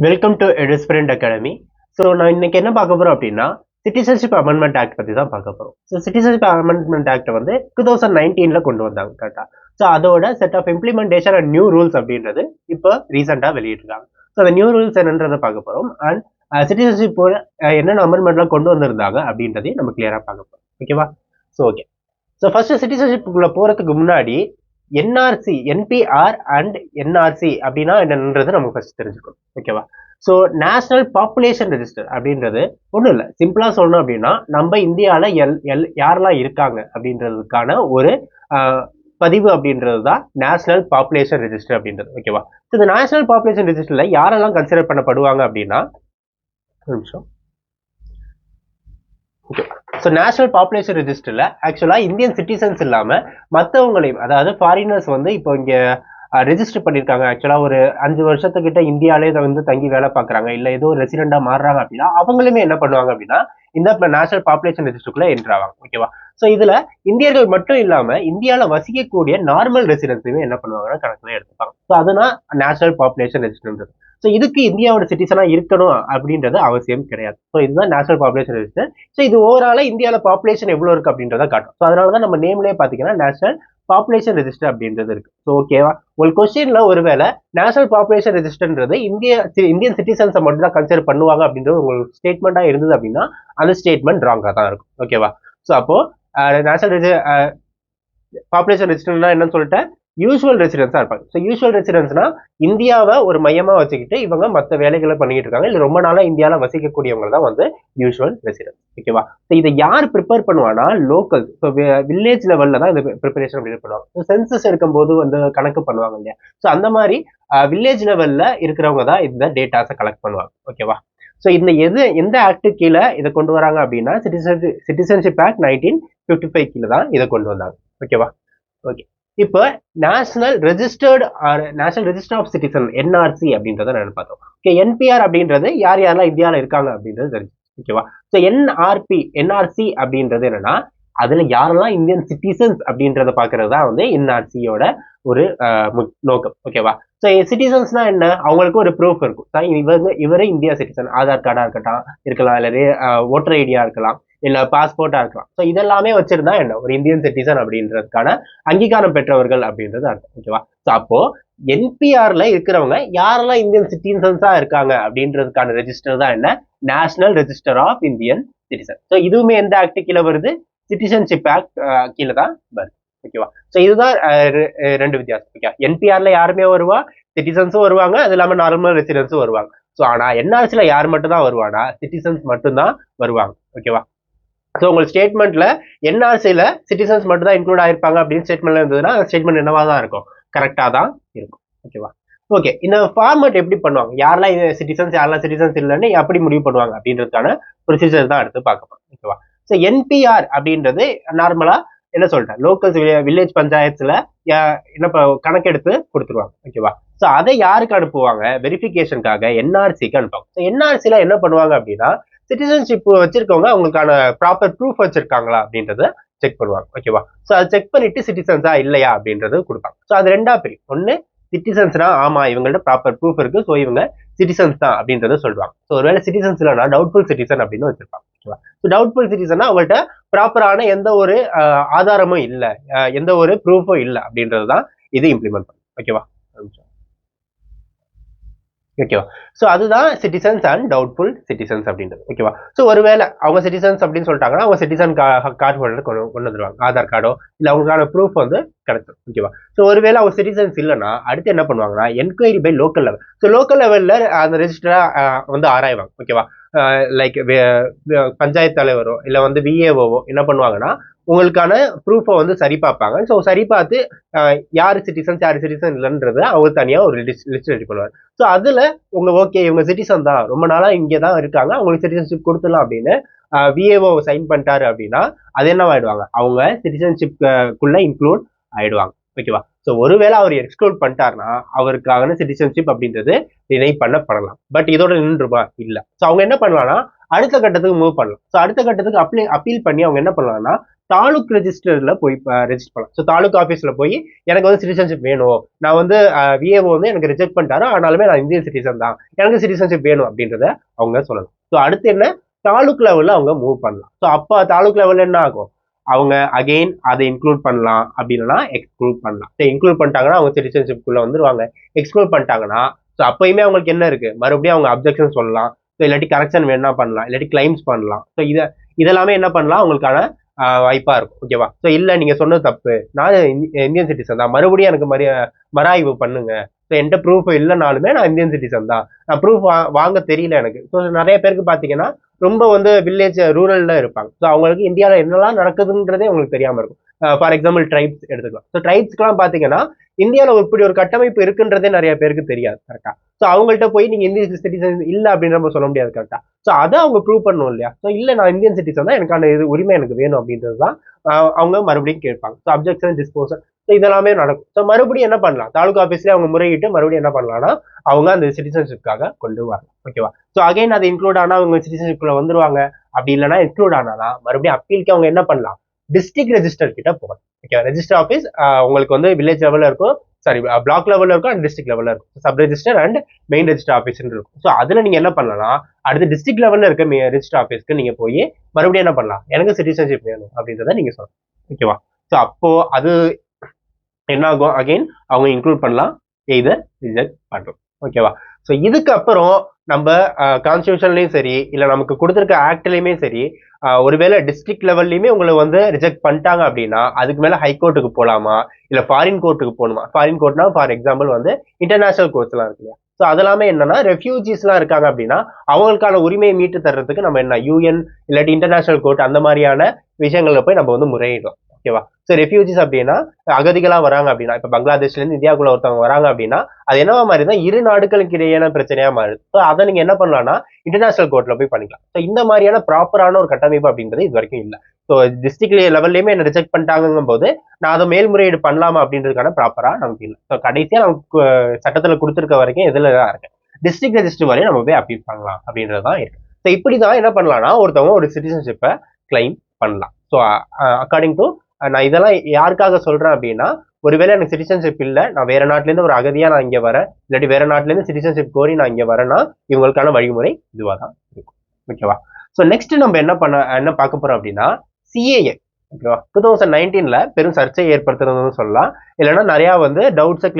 Welcome to எடிஸ்பிரண்ட் academy. So நான் இன்னைக்கு என்ன பார்க்க போறோம் அப்படின்னா சிட்டிசன்ஷிப் அமெண்ட்மெண்ட் ஆக்ட் பத்தி தான் பார்க்க போறோம். ஸோ சிட்டிசன்ஷிப் அமெண்ட்மெண்ட் ஆக்ட் வந்து 2019ல கொண்டு வந்தாங்க கரெக்டா. ஸோ அதோட set of implementation and new rules அப்படின்றது இப்போ ரீசெண்டா வெளியிட்டிருக்காங்க. ஸோ அந்த நியூ ரூல்ஸ் என்னன்றதை பார்க்க போறோம். அண்ட் சிட்டிசன்ஷிப் என்னென்ன அமெண்ட்மெண்ட்லாம் கொண்டு வந்திருந்தாங்க அப்படின்றதையும் நம்ம கிளியரா பார்க்க போறோம். ஓகேவா? So okay. ஸோ ஃபர்ஸ்ட் சிட்டிசன்ஷிப்புக்குள்ள போறதுக்கு முன்னாடி என்ஆர்சி, என்பிஆர் அண்ட் என்ஆர்சி அப்படின்னா என்னன்றது நமக்கு ஃபர்ஸ்ட் தெரிஞ்சுக்கணும். ஓகேவா? ஸோ நேஷனல் பாப்புலேஷன் ரெஜிஸ்டர் அப்படின்றது ஒன்றும் இல்லை, சிம்பிளா சொல்லணும் அப்படின்னா நம்ம இந்தியாவில் யாரெல்லாம் இருக்காங்க அப்படின்றதுக்கான ஒரு பதிவு அப்படின்றது தான் நேஷனல் பாப்புலேஷன் ரெஜிஸ்டர் அப்படின்றது. ஓகேவா? ஸோ இந்த நேஷனல் பாப்புலேஷன் ரெஜிஸ்டர்ல யாரெல்லாம் கன்சிடர் பண்ணப்படுவாங்க அப்படின்னா, ஒரு நிமிஷம். ஓகே. ஸோ நேஷனல் பாப்புலேஷன் ரெஜிஸ்டர்ல ஆக்சுவலா இந்தியன் சிட்டிசன்ஸ் இல்லாம மற்றவங்களையும், அதாவது ஃபாரினர்ஸ் வந்து இப்போ இங்க ரெஜிஸ்டர் பண்ணியிருக்காங்க. ஆக்சுவலா ஒரு 5 வருஷத்துக்கிட்ட இந்தியாலே வந்து தங்கி வேலை பார்க்குறாங்க, இல்லை ஏதோ ரெசிடெண்டா மாறுறாங்க அப்படின்னா அவங்களுமே என்ன பண்ணுவாங்க அப்படின்னா இந்த நேஷனல் பாப்புலேஷன் ரெஜிஸ்டருக்குள்ள என்ட்ரு ஆவாங்க. ஓகேவா? ஸோ இதுல இந்தியர்கள் மட்டும் இல்லாம இந்தியாவில் வசிக்கக்கூடிய நார்மல் ரெசிடென்ஸுமே என்ன பண்ணுவாங்கன்னா கணக்குல எடுத்துப்பாங்க. ஸோ அதுதான் நேஷனல் பாப்புலேஷன் ரெஜிஸ்டர். ஸோ இதுக்கு இந்தியாவோட சிட்டிசனா இருக்கணும் அப்படின்றது அவசியம் கிடையாது. ஸோ இதுதான் நேஷனல் பாப்புலேஷன் ரெஜிஸ்டர். ஸோ இது ஓவராலா இந்தியாவில் பாப்புலேஷன் எவ்வளவு இருக்கு அப்படின்றத காட்டும். ஸோ அதனாலதான் நம்ம நேம்லயே பாத்தீங்கன்னா நேஷனல் பாப்புலேஷன் ரெஜிஸ்டர் அப்படின்றது இருக்கு. ஸோ ஓகேவா? உங்களுக்கு கொஸ்டின்ல ஒருவேளை நேஷனல் பாப்புலேஷன் ரெஜிஸ்டர்ன்றது இந்தியன் சிட்டிசன்ஸை மட்டும் தான் கன்சிடர் பண்ணுவாங்க அப்படின்றது உங்களுக்கு ஸ்டேட்மெண்டா இருந்தது அப்படின்னா அந்த ஸ்டேட்மெண்ட் ராங்கா தான் இருக்கும். ஓகேவா? ஸோ அப்போ நேஷனல் பாப்புலேஷன் ரெஜிஸ்டர்னா என்னன்னு சொல்லிட்டு யூஸ்வல் ரெசிடென்ஸா இருப்பாங்க. ஸோ யூஸ்வல் ரெசிடென்ஸ்னா இந்தியாவை ஒரு மையமா வச்சுக்கிட்டு இவங்க மற்ற வேலைகளை பண்ணிட்டு இருக்காங்க, இல்லை ரொம்ப நாளா இந்தியாவில் வசிக்கக்கூடியவங்க தான் வந்து யூஸ்வல் ரெசிடென்ஸ். ஓகேவா? ஸோ இதை யார் ப்ரிப்பேர் பண்ணுவானா? லோக்கல். ஸோ வில்லேஜ் லெவல்ல தான் இந்த ப்ரிப்பரேஷன் அப்படின்னு பண்ணுவாங்க. ஸோ சென்சஸ் எடுக்கும்போது வந்து கணக்கு பண்ணுவாங்க இல்லையா? ஸோ அந்த மாதிரி வில்லேஜ் லெவல்ல இருக்கிறவங்க தான் இந்த டேட்டாஸை கலெக்ட் பண்ணுவாங்க. ஓகேவா? ஸோ இந்த எந்த ஆக்ட் கீழே இதை கொண்டு வராங்க அப்படின்னா சிட்டிசன்ஷிப் ஆக்ட் 1955 கீழே தான் இதை கொண்டு வந்தாங்க. ஓகேவா? ஓகே. இப்போ national register of citizen, NRC அப்படின்றத நான் பார்த்தோம். ஓகே. என்பிஆர் அப்படின்றது யார் யாரெல்லாம் இந்தியாவில் இருக்காங்க அப்படின்றது தெரிஞ்சு. ஓகேவா? ஸோ என்ஆர்சி அப்படின்றது என்னன்னா அதுல யாரெல்லாம் இந்தியன் சிட்டிசன்ஸ் அப்படின்றத பாக்குறது தான் வந்து என்ஆர்சியோட ஒரு நோக்கம். ஓகேவா? ஸோ சிட்டிசன்ஸ்னா என்ன? அவங்களுக்கு ஒரு ப்ரூஃப் இருக்கும். இவரே இந்தியா சிட்டிசன், ஆதார் கார்டா இருக்கலாம், இல்லை ஓட்டர் ஐடியா இருக்கலாம், இல்ல பாஸ்போர்ட்டா இருக்கலாம். ஸோ இதெல்லாமே வச்சிருந்தா என்ன ஒரு இந்தியன் சிட்டிசன் அப்படின்றதுக்கான அங்கீகாரம் பெற்றவர்கள் அப்படின்றது அர்த்தம். ஓகேவா? ஸோ அப்போ என்பிஆர்ல இருக்கிறவங்க யாரெல்லாம் இந்தியன் சிட்டிசன்ஸா இருக்காங்க அப்படின்றதுக்கான ரெஜிஸ்டர் தான் என்ன? National register of Indian citizen. So இதுவுமே எந்த ஆக்ட் கீழே வருது? சிட்டிசன்ஷிப் ஆக்ட் கீழே தான் வருது. ஓகேவா? ஸோ இதுதான் ரெண்டு வித்தியாசம். ஓகே. என்பிஆர்ல யாருமே வருவா, சிட்டிசன்ஸும் வருவாங்க, அது இல்லாம நார்மல் ரெசிடென்ஸும் வருவாங்க. ஸோ ஆனா என்ஆர்சில யார் மட்டும் தான் வருவானா? சிட்டிசன்ஸ் மட்டும் தான் வருவாங்க. ஓகேவா? ஸோ உங்களுக்கு ஸ்டேட்மெண்ட்ல என்ஆர்சில சிட்டிசன்ஸ் மட்டும் தான் இன்க்ளூட் ஆயிருப்பாங்க அப்படின்னு ஸ்டேட்மெண்ட்ல இருந்ததுன்னா அந்த ஸ்டேட்மெண்ட் என்னவா தான் இருக்கும்? கரெக்டா தான் இருக்கும். ஓகேவா? ஓகே. இந்த ஃபார்மேட் எப்படி பண்ணுவாங்க? யாரெல்லாம் சிட்டிசன்ஸ், யாரெல்லாம் சிட்டிசன்ஸ் இல்லைன்னு எப்படி முடிவு பண்ணுவாங்க அப்படின்றதுக்கான ப்ரொசீஜர் தான் எடுத்து பார்க்க. ஓகேவா? ஸோ என்பிஆர் அப்படின்றது நார்மலா என்ன சொல்றேன், லோக்கல் வில்லேஜ் பஞ்சாயத்துல என்ன கணக்கெடுத்து கொடுத்துருவாங்க. ஓகேவா? ஸோ அதை யாருக்கு அனுப்புவாங்க? வெரிஃபிகேஷனுக்காக என்ஆர்சிக்கு அனுப்புவாங்க. ஸோ என்ஆர்சில என்ன பண்ணுவாங்க அப்படின்னா சிட்டிசன்ஷிப் வச்சிருக்கவங்க அவங்களுக்கான ப்ராப்பர் ப்ரூஃப் வச்சிருக்காங்களா அப்படின்றத செக் பண்ணுவாங்க. ஓகேவா? ஸோ அதை செக் பண்ணிட்டு சிட்டிசன்ஸா இல்லையா அப்படின்றது கொடுப்பாங்க. ஸோ அது ரெண்டா பிரியும். ஒன்னு சிட்டிசன்ஸ்னா ஆமா இவங்கள்ட்ட ப்ராப்பர் ப்ரூஃப் இருக்கு, ஸோ இவங்க சிட்டிசன்ஸ் தான் அப்படின்றத சொல்லுவாங்க. ஸோ ஒருவேளை சிட்டிசன்ஸ் இல்லைனா டவுட்ஃபுல் சிட்டிசன் அப்படின்னு வச்சிருப்பாங்க. ஓகேவா? ஸோ டவுட்ஃபுல் சிட்டிசன்னா அவங்கள்ட்ட ப்ராப்பரான எந்த ஒரு ஆதாரமும் இல்லை, எந்த ஒரு ப்ரூஃபும் இல்லை அப்படின்றது தான் இது இம்ப்ளிமெண்ட் பண்ணும். ஓகேவா? ஓகேவா? ஸோ அதுதான் சிட்டிசன்ஸ் அண்ட் டவுட்ஃபுல் சிட்டிசன்ஸ் அப்படின்றது. ஓகேவா? ஸோ ஒருவேளை அவங்க சிட்டிசன்ஸ் அப்படின்னு சொல்லிட்டாங்கன்னா அவங்க சிட்டிசன் கார்டு ஹோல்டர் கொண்டு வந்துருவாங்க, ஆதார் கார்டோ இல்லை அவங்களுக்கான ப்ரூஃப் வந்து கிடைச்சிடும். ஓகேவா? ஸோ ஒருவேளை அவங்க சிட்டிசன்ஸ் இல்லைன்னா அடுத்து என்ன பண்ணுவாங்கன்னா enquiry by local level. So local லெவலில் அந்த ரெஜிஸ்டரா வந்து ஆராய்வாங்க. ஓகேவா? லைக் பஞ்சாயத்து தலைவரோ இல்லை வந்து விஏஓவோ என்ன பண்ணுவாங்கன்னா உங்களுக்கான ப்ரூஃபை வந்து சரி பார்ப்பாங்க. ஸோ சரி பார்த்து யார் சிட்டிசன் இல்லைன்றது அவங்க தனியாக ஒரு லிஸ்ட் ரெடி பண்ணுவாங்க. ஸோ அதுல உங்க ஓகே இவங்க சிட்டிசன் தான், ரொம்ப நாளா இங்கே தான் இருக்காங்க, அவங்களுக்கு சிட்டிசன்ஷிப் கொடுத்துடலாம் அப்படின்னு விஏஓ சைன் பண்ணிட்டாரு அப்படின்னா அது என்ன ஆயிடுவாங்க? அவங்க சிட்டிசன்ஷிப்குள்ள இன்க்ளூட் ஆயிடுவாங்க. ஓகேவா? ஸோ ஒருவேளை அவர் எக்ஸ்க்ளூட் பண்ணிட்டாருன்னா அவருக்கான சிட்டிசன்ஷிப் அப்படின்றது ரினை பண்ணப்படலாம். பட் இதோட நின்றுமா? இல்லை. ஸோ அவங்க என்ன பண்ணலாம்னா அடுத்த கட்டத்துக்கு மூவ் பண்ணலாம். ஸோ அடுத்த கட்டத்துக்கு அப்பீல் பண்ணி அவங்க என்ன பண்ணலாம்னா தாலுக் ரெஜிஸ்டர்ல போய் ரெஜிஸ்டர் பண்ணலாம். ஸோ தாலுக் ஆஃபீஸ்ல போய் எனக்கு வந்து சிட்டிசன்ஷிப் வேணும், நான் வந்து விஏஓ வந்து எனக்கு ரிஜெக்ட் பண்ணிட்டாரு, ஆனாலுமே நான் இந்தியன் சிட்டிசன் தான், எனக்கு சிட்டிசன்ஷிப் வேணும் அப்படின்றத அவங்க சொல்லலாம். ஸோ அடுத்து என்ன, தாலுக் லெவல்ல அவங்க மூவ் பண்ணலாம். ஸோ அப்போ தாலுக் லெவல்ல என்ன ஆகும், அவங்க அகெயின் அதை இன்க்ளூட் பண்ணலாம், அப்படின்னா எக்ஸ்க்ளூட் பண்ணலாம். இன்க்ளூட் பண்ணிட்டாங்கன்னா அவங்க சிட்டிசன்ஷிப்குள்ள வந்துருவாங்க. எக்ஸ்க்ளூட் பண்ணிட்டாங்கன்னா ஸோ அப்பயுமே அவங்களுக்கு என்ன இருக்கு, மறுபடியும் அவங்க அப்ஜெக்ஷன் சொல்லலாம், ஸோ இல்லாட்டி கரெக்ஷன் வேணா பண்ணலாம், இல்லாட்டி கிளைம்ஸ் பண்ணலாம். ஸோ இதெல்லாமே என்ன பண்ணலாம், அவங்களுக்கான வாய்ப்பா இருக்கும். ஓகேவா? ஸோ இல்ல நீங்க சொன்னது தப்பு, நான் இந்தியன் சிட்டிசன் தான், மறுபடியும் எனக்கு மறாய்வு பண்ணுங்க, ஸோ என்கிட்ட ப்ரூஃப் இல்லைனாலுமே நான் இந்தியன் சிட்டிசன் தான், நான் ப்ரூஃப் வாங்க தெரியல எனக்கு. ஸோ நிறைய பேருக்கு பாத்தீங்கன்னா ரொம்ப வந்து வில்லேஜ் ரூரல்ல இருப்பாங்க. ஸோ அவங்களுக்கு இந்தியாவில் என்னெல்லாம் நடக்குதுன்றதே அவங்களுக்கு தெரியாம இருக்கும். ஃபார் எக்ஸாம்பிள் ட்ரைப்ஸ் எடுத்துக்கலாம். ஸோ ட்ரைப்ஸ்க்குலாம் பாத்தீங்கன்னா இந்தியாவில் இப்படி ஒரு கட்டமைப்பு இருக்குன்றதே நிறைய பேருக்கு தெரியாது. கரெக்டா? ஸோ அவங்கள்ட்ட போய் நீங்க இந்தியன் சிட்டிசன் இல்ல அப்படின்னு நம்ம சொல்ல முடியாது. கரெக்டா? ஸோ அதை அவங்க ப்ரூவ் பண்ணணும் இல்லையா? ஸோ இல்ல நான் இந்தியன் சிட்டிசன் தான், எனக்கான இது உரிமை எனக்கு வேணும் அப்படின்றது தான் அவங்க மறுபடியும் கேட்பாங்க. ஸோ அப்ஜெக்ஷன் டிஸ்போசல் ஸோ இதெல்லாமே நடக்கும். ஸோ மறுபடியும் என்ன பண்ணலாம், தாலுகா ஆஃபீஸ்லேயே அவங்க முறையிட்டு மறுபடியும் என்ன பண்ணலாம்னா அவங்க அந்த சிட்டிசன்ஷிப்காக கொண்டு வரலாம். ஓகேவா? ஸோ அகைன் அது இன்க்ளூட் ஆனால் அவங்க சிட்டிசன்ஷிப்ல வந்துருவாங்க. அப்படி இல்லைன்னா இன்க்ளூட் ஆனாலும் மறுபடியும் அப்பீலுக்கு அவங்க என்ன பண்ணலாம், டிஸ்ட்ரிக்ட் ரெஜிஸ்டர் கிட்ட போகலாம். ஓகே, ரெஜிஸ்டர் ஆஃபீஸ் உங்களுக்கு வந்து வில்லேஜ் லெவலில் இருக்கும், சாரி பிளாக் லெவலில் இருக்கும் அண்ட் டிஸ்ட்ரிக்ட் லெவலில் இருக்கும். Sub register and main register office இருக்கும். ஸோ அதில் நீங்கள் என்ன பண்ணலாம், அடுத்து டிஸ்ட்ரிக்ட் லெவலில் இருக்க ரெஜிஸ்டர் ஆஃபீஸ்க்கு நீங்கள் போய் மறுபடியும் என்ன பண்ணலாம், எனக்கு சிட்டிசன்ஷிப் வேணும் அப்படின்றத நீங்கள் சொல்லலாம். ஓகேவா? ஸோ அப்போ அது என்ன ஆகும், அகைன் அவங்க இன்க்ளூட் பண்ணலாம், எய்தர் ரிஜெக்ட் பண்ணுறோம். ஓகேவா? ஸோ இதுக்கப்புறம் நம்ம கான்ஸ்டியூஷன்லையும் சரி இல்லை நமக்கு கொடுத்துருக்க ஆக்ட்லையுமே சரி, ஒருவேளை டிஸ்ட்ரிக்ட் லெவல்லையுமே உங்களை வந்து ரிஜெக்ட் பண்ணிட்டாங்க அப்படின்னா அதுக்கு மேலே ஹைகோர்ட்டுக்கு போகலாமா இல்லை ஃபாரின் கோர்ட்டுக்கு போகணுமா? ஃபாரின் கோர்ட்னா ஃபார் எக்ஸாம்பிள் வந்து இன்டர்நேஷனல் கோர்ட்ஸ்லாம் இருக்கு இல்லையா? ஸோ அதெல்லாமே என்னன்னா ரெஃப்யூஜிஸ்லாம் இருக்காங்க அப்படின்னா அவங்களுக்கான உரிமையை மீட்டு தர்றதுக்கு நம்ம என்ன யூஎன் இல்லாட்டி இன்டர்நேஷனல் கோர்ட் அந்த மாதிரியான விஷயங்கள்ல போய் நம்ம வந்து முறையிடலாம். ஓகேவா? ஸோ ரெஃப்யூஜிஸ் அப்படின்னா அகதிகளா வராங்க அப்படின்னா, இப்போ பங்களாதேஷ்ல இருந்து இந்தியாவுக்குள்ள ஒருத்தவங்க வராங்க அப்படின்னா அது என்னவா மாறிதான், இரு நாடுகளுக்கு இடையான பிரச்சனையா மாறுது. ஸோ அதை நீங்க என்ன பண்ணலாம்னா இன்டர்நேஷனல் கோர்ட்ல போய் பண்ணிக்கலாம். ஸோ இந்த மாதிரியான ப்ராப்பரான ஒரு கட்டமைப்பு அப்படின்றது இது வரைக்கும் இல்லை. ஸோ டிஸ்ட்ரிக்ட் லெவல்லையுமே என்ன ரிஜெக்ட் பண்ணிட்டாங்கும் போது நான் அதை மேல்முறையீடு பண்ணலாமா அப்படின்றதுக்கான ப்ராப்பரா நமக்கு இல்லை. ஸோ கடைசியா நமக்கு சட்டத்துல கொடுத்துருக்க வரைக்கும் எதுல தான் இருக்கு, டிஸ்ட்ரிக்ட் ரெஜிஸ்டர் வரையும் நம்ம போய் அப்பீல் பண்ணலாம் அப்படின்றதான் இருக்கு. ஸோ இப்படிதான் என்ன பண்ணலாம்னா ஒருத்தவங்க ஒரு சிட்டிசன்ஷிப்பை கிளைம் பண்ணலாம். ஸோ அக்கார்டிங் டு நான் இதெல்லாம் யாருக்காக சொல்றேன் அப்படின்னா, ஒருவேளை எனக்கு சிட்டிசன்ஷிப் இல்லை, நான் வேற நாட்டுல இருந்து ஒரு அகதியா நான் இங்க வரேன், இல்லாட்டி வேற நாட்டுல இருந்து சிட்டிசன்ஷிப் கோரி நான் இங்க வரேன்னா இவங்களுக்கான வழிமுறை இதுவா தான் இருக்கும். ஓகேவா? ஸோ நெக்ஸ்ட் நம்ம என்ன பார்க்க போறோம் அப்படின்னா சிஏஏ. ஓகேவா? 2019ல பெரும் சர்ச்சையை ஏற்படுத்துறதுன்னு சொல்லலாம், இல்லைன்னா நிறைய வந்து டவுட்ஸை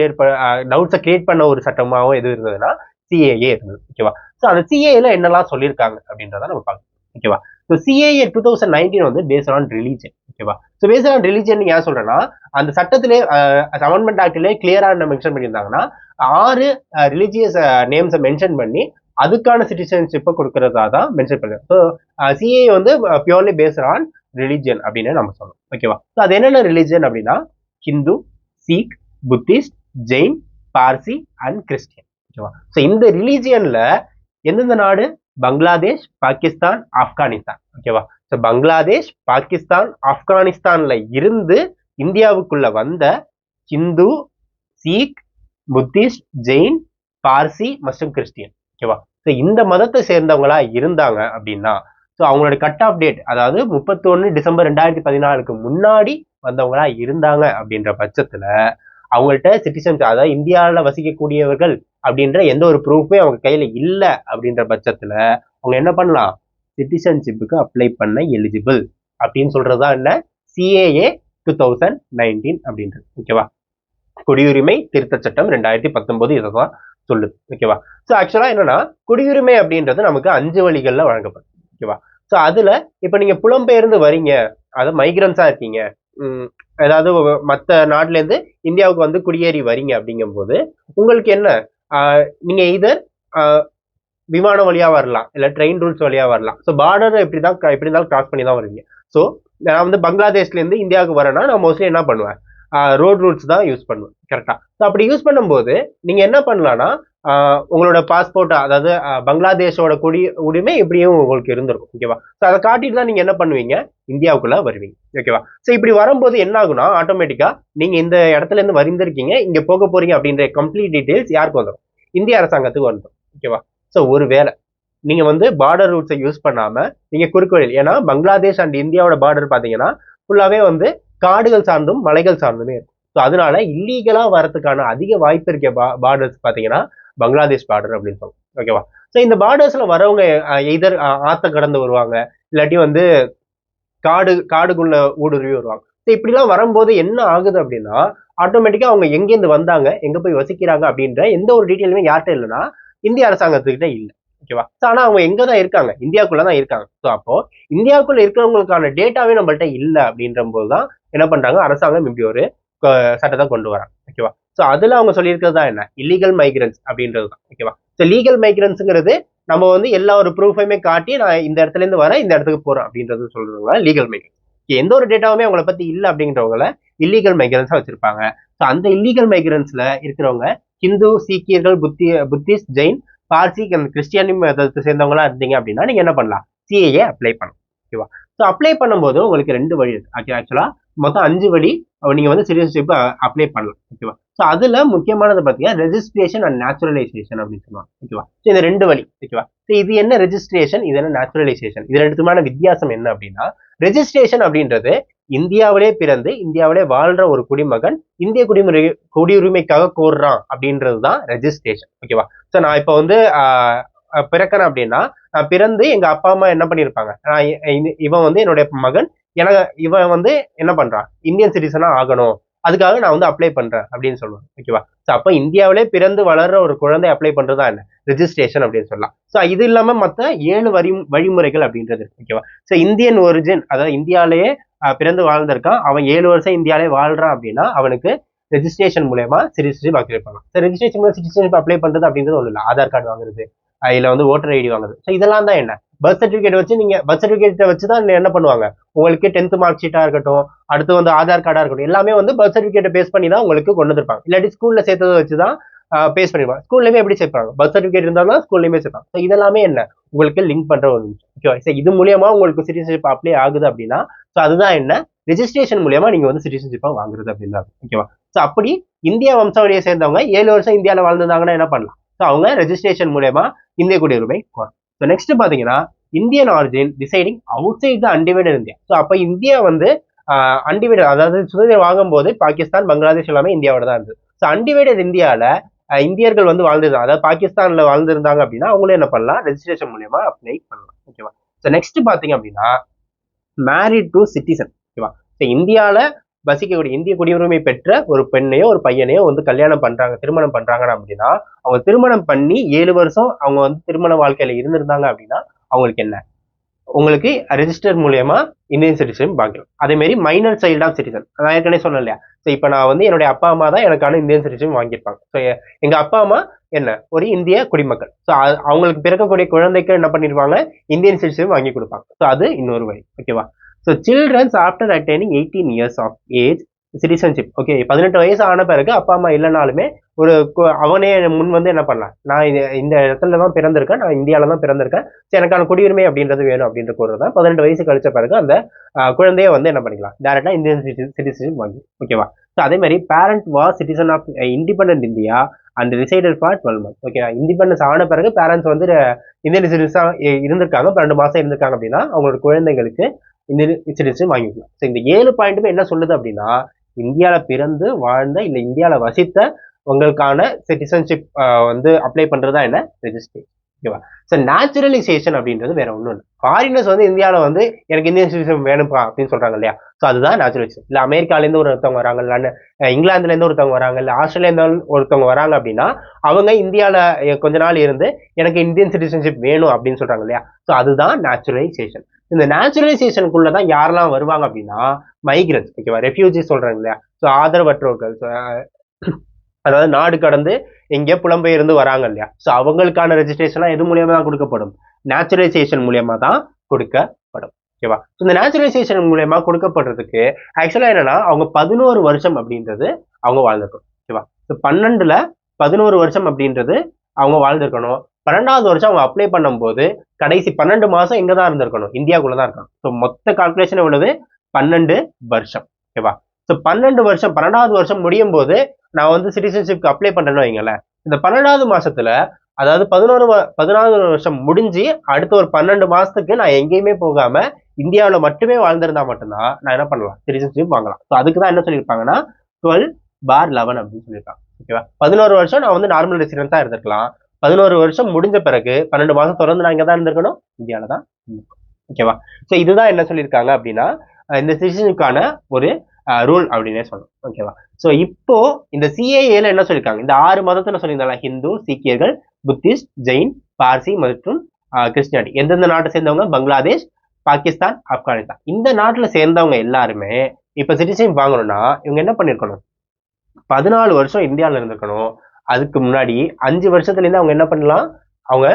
கிரியேட் பண்ண ஒரு சட்டமாகவும் எது இருந்ததுன்னா சிஏஏ இருந்தது. ஓகேவா? ஸோ அந்த சிஏஏல என்னெல்லாம் சொல்லியிருக்காங்க அப்படின்றத நம்ம பார்க்கலாம். ஓகேவா? ஸோ சிஏஏ 2019 வந்து பேஸ்ட் ஆன் ரிலீஜன். ஓகேவா? ஸோ பேஸ்ட் ஆன் ரிலீஜன் ஏன் சொல்றேன்னா, அந்த சட்டத்திலே அமெண்ட்மெண்ட் ஆக்ட்லேயே கிளியரா என்ன மென்ஷன் பண்ணியிருந்தாங்கன்னா 6 ரிலீஜியஸ் நேம்ஸை மென்ஷன் பண்ணி அதுக்கான சிட்டிசன்ஷிப்பை கொடுக்கறதா தான் மென்ஷன் பண்ணுறேன். ஸோ சிஏஏ வந்து பியூர்லி பேஸ்ட் ஆன் ரிலிஜியன் அப்படின்னு நம்ம சொல்லணும். ஓகேவா? ஸோ அது என்னென்ன ரிலிஜன் அப்படின்னா Hindu, Sikh, Buddhist, Jain, Parsi and Christian. ஓகேவா? ஸோ இந்த ரிலீஜியன்ல எந்தெந்த நாடு, பங்களாதேஷ், பாகிஸ்தான், ஆப்கானிஸ்தான். ஓகேவா? ஸோ பங்களாதேஷ், பாகிஸ்தான், ஆப்கானிஸ்தான்ல இருந்து இந்தியாவுக்குள்ள வந்த ஹிந்து, சீக், புத்திஸ்ட், ஜெயின், பார்சி மற்றும் கிறிஸ்டியன். ஓகேவா? ஸோ இந்த மதத்தை சேர்ந்தவங்களா இருந்தாங்க அப்படின்னா ஸோ அவங்களோட கட் ஆஃப் டேட், அதாவது 31 டிசம்பர் 2014க்கு முன்னாடி வந்தவங்களா இருந்தாங்க அப்படின்ற பட்சத்துல அவங்கள்ட்ட சிட்டிசன், அதாவது இந்தியாவில் வசிக்கக்கூடியவர்கள் அப்படின்ற எந்த ஒரு ப்ரூஃபே அவங்க கையில இல்லை அப்படின்ற பட்சத்துல அவங்க என்ன பண்ணலாம், சிட்டிசன்ஷிப்புக்கு அப்ளை பண்ண எலிஜிபிள் அப்படின்னு சொல்றதுதான் என்ன சிஏஏ 2019 அப்படின்றது. ஓகேவா? குடியுரிமை திருத்த சட்டம் 2019 இதான் சொல்லுது. ஓகேவா? ஸோ ஆக்சுவலா என்னன்னா குடியுரிமை அப்படின்றது நமக்கு 5 வழிகள்ல வழங்கப்படும். ஓகேவா? ஸோ அதுல இப்ப நீங்க புலம்பெயர்ந்து வரீங்க, அதாவது மைக்ரன்ஸா இருக்கீங்க, ஏதாவது மற்ற நாட்டுல இருந்து இந்தியாவுக்கு வந்து குடியேறி வரீங்க அப்படிங்கும் போது உங்களுக்கு என்ன, நீங்க இதர் விமான வழியா வரலாம், இல்ல ட்ரெயின் ரூட்ஸ் வழியா வரலாம். ஸோ பார்டர் எப்படி இருந்தாலும் கிராஸ் பண்ணி தான் வருவீங்க. ஸோ நான் வந்து பங்களாதேஷ்ல இருந்து இந்தியாவுக்கு வரேன்னா நான் மோஸ்ட்லி என்ன பண்ணுவேன், ரோட் ரூட்ஸ் தான் யூஸ் பண்ணுவேன். கரெக்டா? ஸோ அப்படி யூஸ் பண்ணும்போது நீங்க என்ன பண்ணலாம்னா உங்களோட பாஸ்போர்ட், அதாவது பங்களாதேஷோட உரிமை எப்படியும் உங்களுக்கு இருந்திருக்கும். ஓகேவா? ஸோ அதை காட்டிட்டு தான் நீங்க என்ன பண்ணுவீங்க, இந்தியாவுக்குள்ள வருவீங்க. ஓகேவா? ஸோ இப்படி வரும்போது என்ன ஆகுனா ஆட்டோமேட்டிக்கா நீங்க இந்த இடத்துல இருந்து வந்திருக்கீங்க, இங்க போக போறீங்க அப்படின்ற கம்ப்ளீட் டீடைல்ஸ் யாருக்கு வந்துடும், இந்திய அரசாங்கத்துக்கு வந்துடும். ஓகேவா? ஸோ ஒருவேளை நீங்க வந்து பார்டர் ரூட்ஸை யூஸ் பண்ணாம நீங்க குறுக்கு வழியில், ஏன்னா பங்களாதேஷ் அண்ட் இந்தியாவோட பார்டர் பாத்தீங்கன்னா ஃபுல்லாவே வந்து காடுகள் சார்ந்தும் மலைகள் சார்ந்துமே இருக்கும். ஸோ அதனால இல்லீகலா வரதுக்கான அதிக வாய்ப்பு இருக்க பார்டர்ஸ் பாத்தீங்கன்னா பங்களாதேஷ் பார்டர் அப்படின்னு சொல்லுவோம். ஓகேவா? ஸோ இந்த பார்டர்ஸ்ல வரவங்க எதர் ஆத்த கடந்து வருவாங்க, இல்லாட்டி வந்து காடுக்குள்ள ஊடுருவி வருவாங்க. ஸோ இப்படிலாம் வரும்போது என்ன ஆகுது அப்படின்னா, ஆட்டோமேட்டிக்கா அவங்க எங்கேருந்து வந்தாங்க, எங்க போய் வசிக்கிறாங்க அப்படின்ற எந்த ஒரு டீட்டெயிலுமே யார்கிட்ட இல்லைன்னா இந்திய அரசாங்கத்துக்கிட்ட இல்லை. ஓகேவா? ஆனா அவங்க எங்கதான் இருக்காங்க, இந்தியாவுக்குள்ளதான் இருக்காங்க. ஸோ அப்போ இந்தியாவுக்குள்ள இருக்கிறவங்களுக்கான டேட்டாவே நம்மள்ட்ட இல்லை அப்படின்ற போதுதான் என்ன பண்றாங்க, அரசாங்கம் இப்படி ஒரு சட்டத்தை கொண்டு வராங்க. ஓகேவா? ஸோ அதுல அவங்க சொல்லியிருக்கிறது தான் என்ன, இல்லீகல் மைக்ரன்ஸ் அப்படின்றது தான். ஓகேவா? ஸோ லீகல் மைக்ரன்ஸுங்கிறது நம்ம வந்து எல்லா ஒரு ப்ரூஃபையுமே காட்டி நான் இந்த இடத்துல இருந்து வரேன், இந்த இடத்துக்கு போறேன் அப்படின்றது சொல்றவங்க லீகல் மைக்ரன்ஸ். எந்த ஒரு டேட்டாவுமே அவங்கள பத்தி இல்லை அப்படின்றவங்கள இல்லீகல் மைக்ரன்ஸா வச்சிருப்பாங்க. ஸோ அந்த இல்லீகல் மைக்ரன்ஸ்ல இருக்கிறவங்க ஹிந்து, சீக்கியர்கள், புத்திஸ்ட், ஜெயின், பார்சி, கிறிஸ்டியனி மதத்தை சேர்ந்தவங்களா இருந்தீங்க அப்படின்னா நீங்க என்ன பண்ணலாம், சிஏஏ அப்ளை பண்ணலாம். ஓகேவா? ஸோ அப்ளை பண்ணும்போது உங்களுக்கு 2 வழி இருக்கு. ஆக்சுவலா மொத்தம் 5 வழி நீங்க வந்து சிட்டிசன்ஷிப் அப்ளை பண்ணலாம். ஓகேவா? ஸோ அதுல முக்கியமானது பாத்தீங்கன்னா ரெஜிஸ்ட்ரேஷன் அண்ட் நேச்சுரலைசேஷன் அப்படின்னு சொல்லுவாங்க. ஓகேவா? ஸோ இந்த 2 வழி. ஓகேவா? ஸோ இது என்ன ரெஜிஸ்ட்ரேஷன், இது என்ன நேச்சுரலைசேஷன், இது ரெண்டுத்துமான வித்தியாசம் என்ன அப்படின்னா, ரெஜிஸ்ட்ரேஷன் அப்படின்றது இந்தியாவிலே பிறந்து இந்தியாவிலே வாழ்ற ஒரு குடிமகன் இந்திய குடியுரிமைக்காக கோர்றான் அப்படின்றது தான் ரெஜிஸ்ட்ரேஷன். ஓகேவா? ஸோ நான் இப்போ வந்து பிறக்கிறேன் அப்படின்னா, நான் பிறந்து எங்க அப்பா அம்மா என்ன பண்ணிருப்பாங்க, இவன் வந்து என்னுடைய மகன், எனக்கு இவன் வந்து என்ன பண்றான், இந்தியன் சிட்டிசனா ஆகணும், அதுக்காக நான் வந்து அப்ளை பண்றேன் அப்படின்னு சொல்லுவாங்க. ஓகேவா? ஸோ அப்ப இந்தியாவிலே பிறந்து வளர்ற ஒரு குழந்தை அப்ளை பண்றதா என்ன, ரெஜிஸ்ட்ரேஷன் அப்படின்னு சொல்லலாம். ஸோ இது இல்லாம மத்த 7 வழிமுறைகள் அப்படின்றது இருக்கு. ஓகேவா? ஸோ இந்தியன் ஒரிஜின், அதாவது இந்தியாலேயே பிறந்து வாழ்ந்திருக்கான், அவன் 7 வருஷம் இந்தியாலே வாழ்றான் அப்படின்னா அவனுக்கு ரெஜிஸ்ட்ரேஷன் மூலமா சிட்டிசன்ஷிப் அப்ளை பண்ணலாம். ஸோ ரெஜிஸ்ட்ரேஷன் மூலம் சிட்டிசன்ஷிப் அப்ளை பண்றது அப்படின்றது ஒண்ணு இல்லை, ஆதார் கார்டு வாங்குறது, இல்ல வந்து ஓட்டர் ஐடி வாங்குறது. ஸோ இதெல்லாம் தான் என்ன, பர்த் சர்டிபிகேட் வச்சு நீங்க பர்த் சர்டிபிகேட்டை வச்சுதான் என்ன பண்ணுவாங்க, உங்களுக்கு 10th மார்க் ஷீட்டா இருக்கட்டும், அடுத்து வந்து ஆதார் கார்டா இருக்கட்டும், எல்லாமே வந்து பர்த் சர்டிபிகேட்டை பேஸ் பண்ணி தான் உங்களுக்கு கொண்டு வந்திருப்பாங்க. இல்லாட்டி ஸ்கூல்ல சேர்த்ததை வச்சுதான் பேஸ் பண்ணிருப்பாங்க. ஸ்கூல்லயுமே எப்படி சேர்ப்பாங்க, பர்த் சர்டிபிகேட் இருந்தாலும் ஸ்கூல்லயுமே சேர்ப்பாங்க. ஸோ இதெல்லாமே என்ன, உங்களுக்கு லிங்க் பண்ற ஒரு விஷயம். ஓகேவா? ஸோ இது மூலியமா உங்களுக்கு சிட்டிசன்ஷிப் அப்ளை ஆகுது அப்படின்னா, ஸோ அதுதான் என்ன, ரெஜிஸ்ட்ரேஷன் மூலியமா நீங்க வந்து சிட்டிசன்ஷிப்பா வாங்குறது அப்படின்னா. ஓகேவா? ஸோ அப்படி இந்தியா வம்சாவளியை சேர்ந்தவங்க 7 வருஷம் இந்தியாவில வாழ்ந்திருந்தாங்கன்னா என்ன பண்ணலாம், ஸோ அவங்க ரெஜிஸ்ட்ரேஷன் மூலமா இந்திய குடியுரிமை கோரலாம். ஸோ நெக்ஸ்ட் பாத்தீங்கன்னா Indian origin deciding outside the undivided India. So அப்ப இந்தியா வந்து அன்டிவைடட், அதாவது சுதந்திரம் வாங்கும் போது பாகிஸ்தான், பங்களாதேஷ் எல்லாமே இந்தியாவோட தான் இருந்தது. ஸோ அன்டிவைடட் இந்தியால இந்தியர்கள் வந்து வாழ்ந்துருந்தாங்க, அதாவது பாகிஸ்தான்ல வாழ்ந்திருந்தாங்க அப்படின்னா அவங்களும் என்ன பண்ணலாம், ரெஜிஸ்ட்ரேஷன் மூலியமா அப்ளை பண்ணலாம். ஓகேவா? ஸோ நெக்ஸ்ட் பாத்தீங்க அப்படின்னா மேரிட் டு சிட்டிசன். ஓகேவா? ஸோ இந்தியால வசிக்கக்கூடிய இந்திய குடியுரிமை பெற்ற ஒரு பெண்ணையோ ஒரு பையனையோ வந்து கல்யாணம் பண்றாங்க, திருமணம் பண்றாங்க அப்படின்னா, அவங்க திருமணம் பண்ணி 7 வருஷம் அவங்க வந்து திருமண வாழ்க்கையில இருந்திருந்தாங்க அப்படின்னா அவங்களுக்கு என்ன, உங்களுக்கு ரெஜிஸ்டர் மூலியமா இந்தியன் சிட்டிசன் பார்க்கலாம். அதே மாதிரி மைனர் சைல்ட் ஆஃப் சிட்டிசன், நான் ஏற்கனவே சொன்னேன் இல்லையா. ஸோ இப்போ நான் வந்து என்னுடைய அப்பா அம்மா தான் எனக்கான இந்தியன் சிட்டிசன் வாங்கியிருப்பாங்க. ஸோ எங்க அப்பா அம்மா என்ன ஒரு இந்திய குடிமக்கள். ஸோ அவங்களுக்கு பிறக்கக்கூடிய குழந்தைக்கு என்ன பண்ணிருப்பாங்க, இந்தியன் சிட்டிசன் வாங்கி கொடுப்பாங்க. ஸோ அது இன்னொரு வழி. ஓகேவா? So childrens after attaining 18 years of age citizenship. Okay, 18 வயசு ஆன பிறகு அப்பா அம்மா இல்லைனாலுமே ஒரு அவனே முன் வந்து என்ன பண்ணலாம், நான் இந்த இடத்துல தான் பிறந்திருக்கேன், நான் இந்தியாவில தான் பிறந்திருக்கேன், எனக்கான குடியுரிமை அப்படின்றது வேணும் அப்படின்ற கூறுறதா 18 வயசு கழிச்ச பிறகு அந்த குழந்தைய வந்து என்ன பண்ணிக்கலாம், டைரக்டா இந்தியன் சிட்டிசன்ஷிப் வாங்கி. ஓகேவா? ஸோ அதே மாதிரி parent was citizen of independent India and resided for 12 months. Okay, independence ஆன பிறகு பேரண்ட்ஸ் வந்து இந்தியன் சிட்டிசனா இருந்திருக்காங்க, 12 மாசம் இருந்திருக்காங்க அப்படின்னா அவங்களோட குழந்தைங்களுக்கு இந்தியன் சிட்டிசன் வாங்கிக்கலாம். ஸோ இந்த 7 பாயிண்ட்டுமே என்ன சொல்லுது அப்படின்னா, இந்தியால பிறந்து வாழ்ந்த இல்ல இந்தியால வசித்த உங்களுக்கான சிட்டிசன்ஷிப் வந்து அப்ளை பண்றதா என்ன, ரெஜிஸ்ட்ரேஷன். ஓகேவா? ஸோ நேச்சுரலைசேஷன் அப்படின்றது வேற ஒன்றும் இல்லை. ஃபாரினர்ஸ் வந்து இந்தியாவில் வந்து எனக்கு இந்தியன் சிட்டிசன் வேணும்ப்பா அப்படின்னு சொல்றாங்க இல்லையா. ஸோ அதுதான் நேச்சுரலைசேஷன். இல்லை அமெரிக்காலேருந்து ஒருத்தவங்க வராங்க, இல்லை இங்கிலாந்துலேருந்து ஒருத்தவங்க வராங்க, இல்லை ஆஸ்திரேலியாலேருந்து ஒருத்தவங்க வராங்க அப்படின்னா அவங்க இந்தியாவில் கொஞ்ச நாள் இருந்து எனக்கு இந்தியன் சிட்டிசன்ஷிப் வேணும் அப்படின்னு சொல்றாங்க இல்லையா. ஸோ அதுதான் நேச்சுரலைசேஷன். இந்த நேச்சுரலைசேஷனுக்குள்ள தான் யாரெல்லாம் வருவாங்க அப்படின்னா மைக்ரன்ஸ். ஓகேவா? ரெஃப்யூஜி சொல்றாங்க இல்லையா. ஸோ ஆதரவற்றோர்கள், அதாவது நாடு கடந்து எங்கேயோ புலம்பெயர்ந்து வராங்க இல்லையா. ஸோ அவங்களுக்கான ரெஜிஸ்ட்ரேஷன்லாம் எது மூலியமா தான் கொடுக்கப்படும், நேச்சுரலைசேஷன் மூலியமா தான் கொடுக்கப்படும். ஓகேவா? ஸோ இந்த நேச்சுரலைசேஷன் மூலியமா கொடுக்கப்படுறதுக்கு ஆக்சுவலா என்னன்னா அவங்க 11 வருஷம் அப்படின்றது அவங்க வாழ்ந்துருக்கணும். ஓகேவா? ஸோ 12ல 11 வருஷம் அப்படின்றது அவங்க வாழ்ந்திருக்கணும். 12வது வருஷம் அவங்க அப்ளை பண்ணும்போது கடைசி 12 மாசம் எங்க தான் இருந்திருக்கணும், இந்தியாவுக்குள்ளதான் இருக்கணும். ஸோ மொத்த கால்குலேஷன் எவ்வளவு, 12 வருஷம். ஓகேவா? ஸோ 12 வருஷம் 12வது வருஷம் முடியும் போது நான் வந்து சிட்டிசன்ஷிப்க்கு அப்ளை பண்றேன்னு வைங்களேன். இந்த 12வது மாசத்துல அதாவது 14 வருஷம் முடிஞ்சு அடுத்த ஒரு 12 மாசத்துக்கு நான் எங்கேயுமே போகாம இந்தியாவில மட்டுமே வாழ்ந்திருந்தா மட்டும்தான் நான் என்ன பண்ணலாம், சிட்டிசன்ஷிப் வாங்கலாம். ஸோ அதுக்குதான் என்ன சொல்லியிருப்பாங்கன்னா 12/11 அப்படின்னு சொல்லியிருக்காங்க. ஓகேவா, 11 வருஷம் நான் வந்து நார்மல் ரெசிடென்ஸா இருந்திருக்கலாம். 11 வருஷம் முடிஞ்ச பிறகு 12 மாசம் தொடர்ந்து நான் இங்க தான் இருந்திருக்கணும், இந்தியாவில தான். ஓகேவா, ஸோ இதுதான் என்ன சொல்லியிருக்காங்க அப்படின்னா இந்த சிட்டிசனுக்கான ஒரு ரூல் அப்படின்னே சொல்லணும். ஓகேவா, ஸோ இப்போ இந்த சிஏஏல என்ன சொல்லியிருக்காங்க, இந்த 6 மதத்துல சொல்லியிருந்தாங்க, ஹிந்து, சீக்கியர்கள், புத்திஸ்ட், ஜெயின், பார்சி மற்றும் கிறிஸ்டியானிட்டி. எந்தெந்த நாட்டை சேர்ந்தவங்க, பங்களாதேஷ், பாகிஸ்தான், ஆப்கானிஸ்தான், இந்த நாட்டுல சேர்ந்தவங்க எல்லாருமே இப்ப சிட்டிசன் வாங்கணும்னா இவங்க என்ன பண்ணிருக்கணும், 14 வருஷம் இந்தியாவில இருந்திருக்கணும். அதுக்கு முன்னாடி 5 வருஷத்துல இருந்து அவங்க என்ன பண்ணலாம், அவங்க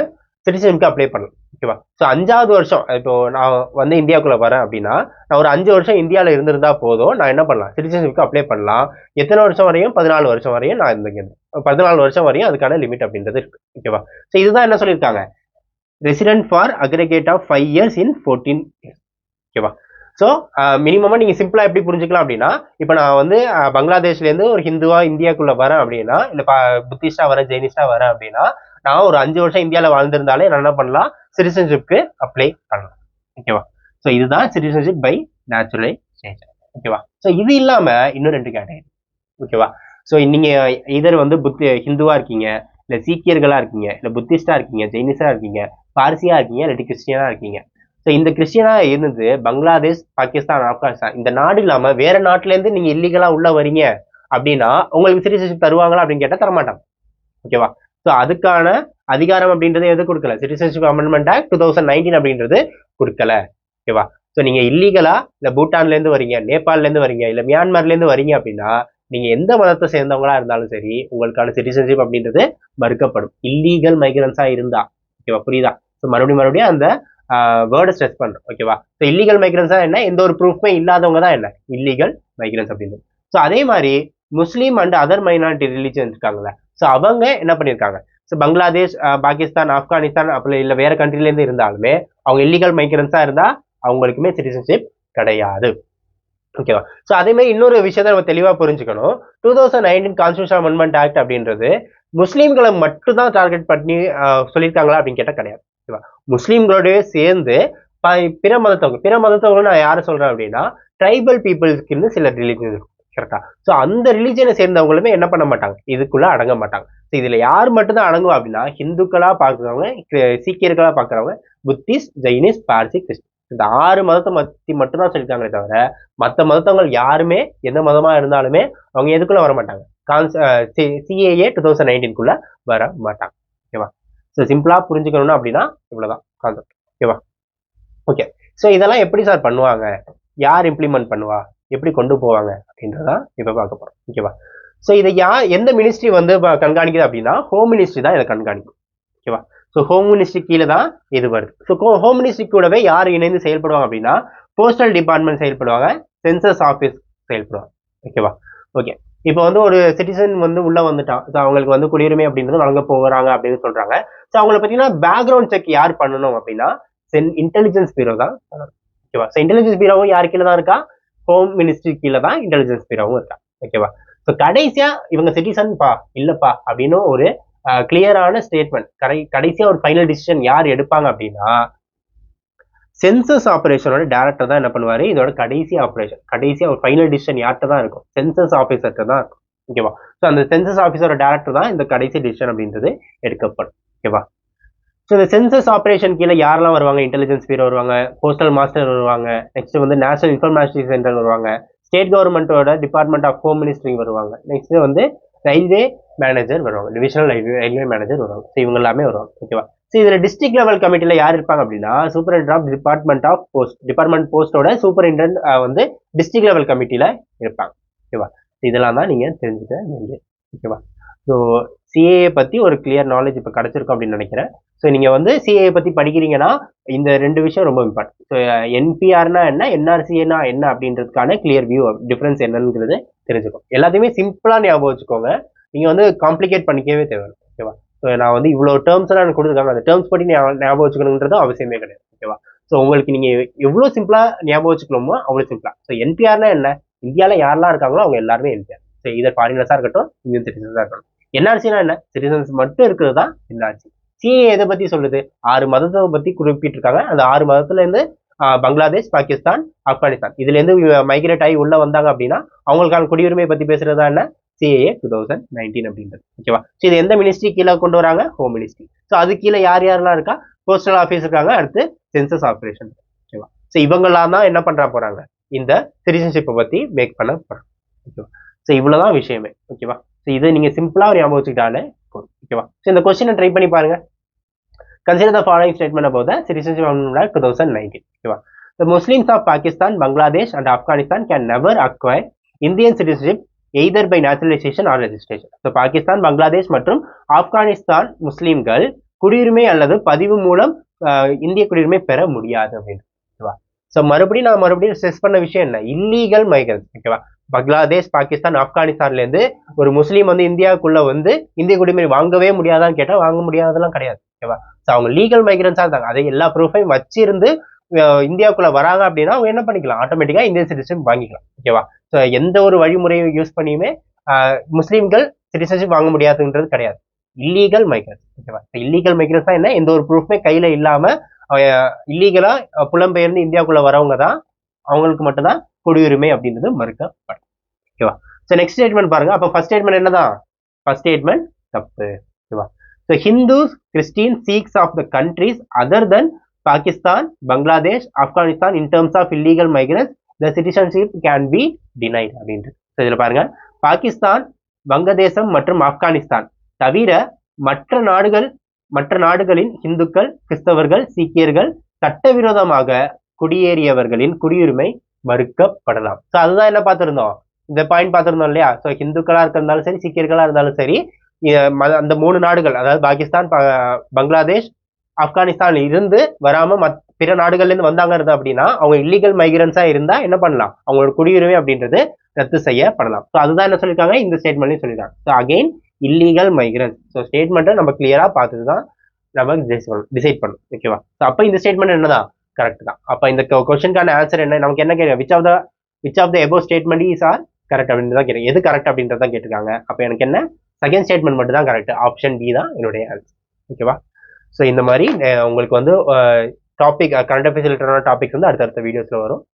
சிட்டிசனுக்கு அப்ளை பண்ணலாம். ஓகேவா, ஸோ 5வது வருஷம் இப்போ நான் வந்து இந்தியாவுக்குள்ள வரேன் அப்படின்னா நான் ஒரு 5 வருஷம் இந்தியாவில இருந்திருந்தா போதும், நான் என்ன பண்ணலாம், சிட்டிசனுக்கு அப்ளை பண்ணலாம். எத்தனை வருஷம் வரையும், 14 வருஷம் வரையும் நான் இருந்தேன். 14 வருஷம் வரையும் அதுக்கான லிமிட் அப்படின்றது இருக்கு. ஓகேவா, ஸோ இதுதான் என்ன சொல்லியிருக்காங்க, resident for aggregate of 5 years in 14 years. ஓகேவா, ஸோ மினிமமா நீங்க சிம்பிளா எப்படி புரிஞ்சுக்கலாம் அப்படின்னா, இப்ப நான் வந்து பங்களாதேஷ்ல இருந்து ஒரு ஹிந்துவா இந்தியாக்குள்ள வரேன் அப்படின்னா, இல்ல புத்திஸ்டா வரேன், ஜெயினிஸ்டா வரேன் அப்படின்னா, நான் ஒரு 5 வருஷம் இந்தியாவில வாழ்ந்திருந்தாலே நான் என்ன பண்ணலாம், சிட்டிசன்ஷிப்க்கு அப்ளை பண்ணலாம். ஓகேவா, ஸோ இதுதான் சிட்டிசன்ஷிப் பை நேச்சுரலைசேஷன். ஓகேவா, ஸோ இது இல்லாம இன்னும் 2 கேட்டகரி. ஓகேவா, ஸோ நீங்க இதர் வந்து ஹிந்துவா இருக்கீங்க, இல்ல சீக்கியர்களா இருக்கீங்க, இல்ல புத்திஸ்டா இருக்கீங்க, ஜெயினிஸா இருக்கீங்க, பார்சியா இருக்கீங்க, இல்லாட்டி கிறிஸ்டியனா இருக்கீங்க. ஸோ இந்த கிறிஸ்டியனா இருந்து பங்களாதேஷ், பாகிஸ்தான், ஆப்கானிஸ்தான் இந்த நாடு இல்லாம வேற நாட்டுல இருந்து நீங்க இல்லீகலா உள்ள வரீங்க அப்படின்னா உங்களுக்கு சிட்டிசன்ஷிப் தருவாங்களா அப்படின்னு கேட்டா தரமாட்டாங்க. ஓகேவா, ஸோ அதுக்கான அதிகாரம் அப்படின்றது எது கொடுக்கல, சிட்டிசன்ஷிப் அமெண்ட்மெண்ட் ஆக்ட் 2019 அப்படின்றது கொடுக்கல. ஓகேவா, ஸோ நீங்க இல்லீகலா இல்ல பூட்டான்ல இருந்து வரீங்க, நேபாள்ல இருந்து வரீங்க, இல்ல மியான்மர்ல இருந்து வரீங்க அப்படின்னா நீங்க எந்த மதத்தை சேர்ந்தவங்களா இருந்தாலும் சரி உங்களுக்கான சிட்டிசன்ஷிப் அப்படின்றது மறுக்கப்படும், இல்லீகல் மைக்ரன்ஸா இருந்தா. ஓகேவா, புரியுதா, ஸோ மறுபடியும் அந்த வேர்டை ஸ்ட்ரெஸ் பண்றோம். ஓகேவா, ஸோ இல்லீகல் மைக்ரன்ஸா என்ன, எந்த ஒரு ப்ரூஃப்மே இல்லாதவங்க தான் என்ன இல்லீகல் மைக்ரன்ஸ் அப்படின்றது. ஸோ அதே மாதிரி முஸ்லீம் அண்ட் அதர் மைனாரிட்டி ரிலிஜன் இருக்காங்கல்ல, ஸோ அவங்க என்ன பண்ணியிருக்காங்க, ஸோ பங்களாதேஷ், பாகிஸ்தான், ஆப்கானிஸ்தான் அப்படி இல்லை வேற கண்ட்ரில இருந்து இருந்தாலுமே அவங்க இல்லீகல் மைக்ரன்ஸா இருந்தா அவங்களுக்குமே சிட்டிசன்ஷிப் கிடையாது. ஓகேவா, ஸோ அதே மாதிரி இன்னொரு விஷயத்த நம்ம தெளிவா புரிஞ்சுக்கணும், 2019 கான்ஸ்டியூஷன் அமெண்ட்மெண்ட் ஆக்ட் அப்படின்றது முஸ்லீம்களை மட்டும் தான் டார்கெட் பண்ணி சொல்லியிருக்காங்களா அப்படின்னு கேட்டால் கிடையாது. ஓகேவா, முஸ்லீம்களோடய சேர்ந்து பிற மதத்தவங்க நான் யாரை சொல்றேன் அப்படின்னா ட்ரைபல் பீப்புள்ஸ்க்குன்னு சில ரிலிஜன் இருக்கும். கரெக்டா, ஸோ அந்த ரிலிஜனை சேர்ந்தவங்களுமே என்ன பண்ண மாட்டாங்க, இதுக்குள்ள அடங்க மாட்டாங்க. ஸோ இதுல யார் மட்டும்தான் அடங்குவா அப்படின்னா ஹிந்துக்களா பாக்குறவங்க, சீக்கியர்களா பாக்குறவங்க, புத்திஸ்ட், ஜெயினிஸ், பார்சி, கிறிஸ்டின், இந்த 6 மதத்தை பத்தி மட்டும்தான் சொல்லியிருக்காங்களே தவிர மற்ற மதத்தவங்க யாருமே எந்த மதமா இருந்தாலுமே அவங்க எதுக்குள்ள வர மாட்டாங்க, சிஏஏ 2019 வர மாட்டாங்க. ஓகேவா, ஸோ சிம்பிளா புரிஞ்சுக்கணும்னா அப்படின்னா இவ்வளவுதான் கான்செப்ட். ஓகேவா, ஓகே, ஸோ இதெல்லாம் எப்படி சார் பண்ணுவாங்க, யார் இம்ப்ளிமெண்ட் பண்ணுவா, எப்படி கொண்டு போவாங்க அப்படின்றதான் இப்ப பார்க்க போறோம். ஓகேவா, ஸோ இதை எந்த மினிஸ்ட்ரி வந்து கண்காணிக்குது அப்படின்னா ஹோம் மினிஸ்ட்ரி தான் இதை கண்காணிக்கும். ஓகேவா, ஸோ ஹோம் மினிஸ்ட்ரி கீழே தான் இது வருது. ஸோ ஹோம் மினிஸ்ட்ரி கூடவே யார் இணைந்து செயல்படுவாங்க அப்படின்னா போஸ்டல் டிபார்ட்மெண்ட் செயல்படுவாங்க, சென்சஸ் ஆஃபீஸ் செயல்படுவாங்க. ஓகேவா, ஓகே, இப்போ வந்து ஒரு சிட்டிசன் வந்து உள்ள வந்துட்டான், ஸோ அவங்களுக்கு வந்து குடியுரிமை அப்படின்றது வழங்க போகிறாங்க அப்படின்னு சொல்றாங்க. ஸோ அவங்களை பார்த்தீங்கன்னா பேக்ரவுண்ட் செக் யார் பண்ணணும் அப்படின்னா இன்டெலிஜென்ஸ் பீரோ தான் பண்ணணும். ஓகேவா, ஸோ இன்டெலிஜென்ஸ் பீரோவும் யார் கீழே தான் இருக்கா, ஹோம் மினிஸ்ட்ரி கீழே தான் இன்டெலிஜென்ஸ் பீரோவும் இருக்கா. ஓகேவா, ஸோ கடைசியா இவங்க சிட்டிசன் பா இல்லப்பா அப்படின்னு ஒரு கிளியரான ஸ்டேட்மெண்ட், கடைசியா ஒரு ஃபைனல் டிசிஷன் யார் எடுப்பாங்க அப்படின்னா சென்சஸ் ஆபரேஷனோட டைரக்டர் தான் என்ன பண்ணுவாரு, இதோட கடைசியா ஒரு ஃபைனல் டிசிஷன் யார்கிட்ட தான் இருக்கும், சென்சஸ் ஆபீசர்கிட்ட தான் இருக்கும். ஓகேவா, ஸோ அந்த சென்சஸ் ஆபீசரோட டைரக்டர் தான் இந்த கடைசி டிசிஷன் அப்படின்றது எடுக்கப்படும். ஓகேவா, ஸோ இந்த சென்சஸ் ஆபரேஷன் கீழே யாரெல்லாம் வருவாங்க, இன்டெலிஜென்ஸ் பீரோ வருவாங்க, போஸ்டல் மாஸ்டர் வருவாங்க, நெக்ஸ்ட் வந்து நேஷனல் இன்ஃபர்மேஷன் சென்டர் வருவாங்க, ஸ்டேட் கவர்மெண்டோட டிபார்ட்மெண்ட் ஆஃப் ஹோம் மினிஸ்ட்ரி வருவாங்க, நெக்ஸ்ட் வந்து ரயில்வே மேனேஜர் வருவாங்க, டிவிஷனல் ரயில்வே மேனேஜர் வருவாங்க. ஸோ இவங்க எல்லாமே வருவாங்க. ஓகேவா, ஸோ இதுல டிஸ்ட்ரிக்ட் லெவல் கமிட்டியில யார் இருப்பாங்க அப்படின்னா சூப்பரிண்டென்டென்ட் ஆஃப் டிபார்ட்மெண்ட் போஸ்டோட சூப்பரிண்டென்டென்ட் வந்து டிஸ்ட்ரிக்ட் லெவல் கமிட்டியில இருப்பாங்க. ஓகேவா, இதெல்லாம் தான் நீங்க தெரிஞ்சுக்க வேண்டியது. ஓகேவா, ஸோ சிஏஏ பத்தி ஒரு கிளியர் நாலேஜ் இப்போ கிடைச்சிருக்கும் அப்படின்னு நினைக்கிறேன். ஸோ நீங்க வந்து சிஏஏ பத்தி படிக்கிறீங்கன்னா இந்த 2 விஷயம் ரொம்ப இம்பார்ட்டன்ட். ஸோ என்பிஆர்னா என்ன, என்ஆர்சிஏனா என்ன அப்படின்றதுக்கான கிளியர் வியூ டிஃபரன்ஸ் என்னங்கிறது தெரிஞ்சுக்கும். எல்லாத்தையுமே சிம்பிளா ஞாபகம் வச்சுக்கோங்க, நீங்க வந்து காம்ப்ளிகேட் பண்ணிக்கவே தேவையில்லை. ஓகேவா, ஸோ நான் வந்து இவ்வளோ டேர்ம்ஸ் எல்லாம் எனக்கு கொடுத்துருக்காங்க, அந்த டேர்ம்ஸ் படி ஞாபகம் வச்சுக்கணுன்றது அவசியமே கிடையாது. ஓகேவா, ஸோ உங்களுக்கு நீங்க எவ்வளோ சிம்பிளா ஞாபகம் வச்சுக்கணுமோ அவ்வளோ சிம்பிளா. ஸோ என்பிஆர்னா என்ன, இந்தியாவில் யாரெல்லாம் இருக்காங்களோ அவங்க எல்லாருமே என்பிஆர். ஸோ இதை ஃபாரினர்ஸா இருக்கட்டும், இந்தியன் சிட்டிசன்ஸா இருக்கட்டும், என்ஆர்சினா என்ன, சிட்டிசன்ஸ் மட்டும் இருக்கிறது தான் என்ஆர்சி. சிஏ எதை பத்தி சொல்லுது, 6 மதத்தை பத்தி குறிப்பிட்டிருக்காங்க. அந்த 6 மதத்துல இருந்து பங்களாதேஷ், பாகிஸ்தான், ஆப்கானிஸ்தான் இதுல இருந்து மைக்ரேட் ஆகி உள்ள வந்தாங்க அப்படின்னா அவங்களுக்கான குடியுரிமை பத்தி பேசுறதா என்ன சிஏஏ 2019 அப்படின்றது. ஓகேவா? ஸோ இது எந்த மினிஸ்ட்ரி கீழே கொண்டு வராங்க, ஹோம் மினிஸ்ட்ரி. ஸோ அது கீழே யார் யாரெல்லாம் இருக்கா, போஸ்டல் ஆஃபீஸ் இருக்காங்க, அடுத்து சென்சஸ் ஆபரேஷன். ஓகேவா? ஸோ இவங்கெல்லாம் தான் என்ன பண்ற போறாங்க, இந்த சிட்டிசன்ஷிப்பை பத்தி மேக் பண்ண போறாங்க. ஓகேவா? ஸோ இவ்வளவுதான் விஷயமே. ஓகேவா? ஸோ இதை நீங்க சிம்பிளா ஒரு ஞாபகம் வச்சுக்கிட்டாலே போதும். ஓகேவா? ஸோ இந்த கொஸ்டினை ட்ரை பண்ணி பாருங்க. Consider the following statement about the citizenship amendment 2019. Okay. The Muslims of Pakistan, Bangladesh and Afghanistan can never acquire Indian citizenship either by naturalization or registration. So Pakistan, Bangladesh மற்றும் ஆப்கானிஸ்தான் முஸ்லிம்கள் குடியுரிமை அல்லது பதிவு மூலம் இந்திய குடியுரிமை பெற முடியாது அப்படின்னு. ஓகேவா? ஸோ மறுபடியும் ஸ்ட்ரெஸ் பண்ண விஷயம் என்ன, இல்லீகல் மைக்ரன்ஸ். ஓகேவா? பங்களாதேஷ், பாகிஸ்தான், ஆப்கானிஸ்தான்ல இருந்து ஒரு முஸ்லீம் வந்து இந்தியாவுக்குள்ள வந்து இந்திய குடியுரிமை வாங்கவே முடியாதான்னு கேட்டா வாங்க முடியாதெல்லாம் கிடையாது. ஓகேவா? ஸோ அவங்க லீகல் மைக்ரன்ஸா இருந்தாங்க, அதை எல்லா ப்ரூஃபையும் வச்சிருந்து இந்தியாவுக்குள்ள வராங்க அப்படின்னா அவங்க என்ன பண்ணிக்கலாம், ஆட்டோமேட்டிக்கா இந்தியன் சிட்டிசன்ஷிப் வாங்கிக்கலாம். ஓகேவா? ஸோ எந்த ஒரு வழிமுறையை யூஸ் பண்ணியுமே முஸ்லீம்கள் சிட்டிசன்ஷிப் வாங்க முடியாதுன்றது கிடையாது. Illegal migrants. ஓகேவா? இல்லீகல் மைக்ரன்ஸ் தான் என்ன, எந்த ஒரு ப்ரூஃப்மே கையில இல்லாம இல்லீகலா புலம்பெயர்ந்து இந்தியாவுக்குள்ள வரவங்க தான், அவங்களுக்கு மட்டும்தான் குடியுரிமை அப்படின்றது மறுக்கப்படும். ஓகேவா? ஸோ நெக்ஸ்ட் ஸ்டேட்மெண்ட் பாருங்க. அப்ப ஃபர்ஸ்ட் ஸ்டேட்மெண்ட் என்னதான், ஃபர்ஸ்ட் ஸ்டேட்மெண்ட் தப்பு. ஓகேவா? So Hindus, Christian, Sikhs of the countries other than Pakistan, Bangladesh, Afghanistan in terms of illegal migrants the citizenship can be denied அப்படின்ட்டு. ஸோ இதுல பாருங்க, பாகிஸ்தான், வங்கதேசம் மற்றும் ஆப்கானிஸ்தான் தவிர மற்ற நாடுகளின் இந்துக்கள், கிறிஸ்தவர்கள், சீக்கியர்கள் சட்டவிரோதமாக குடியேறியவர்களின் குடியுரிமை மறுக்கப்படலாம். ஸோ அதுதான் என்ன பார்த்திருந்தோம், இந்த பாயிண்ட் பார்த்திருந்தோம் இல்லையா? ஸோ ஹிந்துக்களா இருந்தாலும் சரி, சீக்கியர்களா இருந்தாலும் சரி, அந்த 3 நாடுகள், அதாவது பாகிஸ்தான், பங்களாதேஷ், ஆப்கானிஸ்தான் இருந்து வராம பிற நாடுகள்ல இருந்து வந்தாங்க அப்படின்னா அவங்க இல்லீகல் மைக்ரன்ஸா இருந்தா என்ன பண்ணலாம், அவங்களோட குடியுரிமை அப்படின்றது ரத்து செய்யப்படலாம். ஸோ அதுதான் என்ன சொல்லியிருக்காங்க, இந்த ஸ்டேட்மெண்ட்லயும் சொல்லியிருக்காங்க. So again illegal migrants. So ஸ்டேட்மெண்ட்டை நம்ம கிளியரா பார்த்துட்டு தான் நம்ம டிசைட் பண்ணணும். ஓகேவா? ஸோ அப்போ இந்த ஸ்டேட்மெண்ட் என்னதான் கரெக்ட் தான். அப்போ இந்த கொஸ்டினுக்கான ஆன்சர் என்ன, நமக்கு என்ன கேட்க, which of the above statement is are correct அப்படின்னு தான் கேட்க, எது கரெக்ட் அப்படின்றத கேட்டிருக்காங்க. அப்போ எனக்கு என்ன, செகண்ட் ஸ்டேட்மெண்ட் மட்டும் தான் கரெக்ட், ஆப்ஷன் பி தான் என்னுடைய ஆன்சர். ஓகேவா? ஸோ இந்த மாதிரி உங்களுக்கு வந்து டாபிக் கரண்ட் அஃபேர்ஸ் ரிலேட்டடான டாபிக்ஸ் வந்து அடுத்தடுத்த வீடியோஸ்ல வரும்.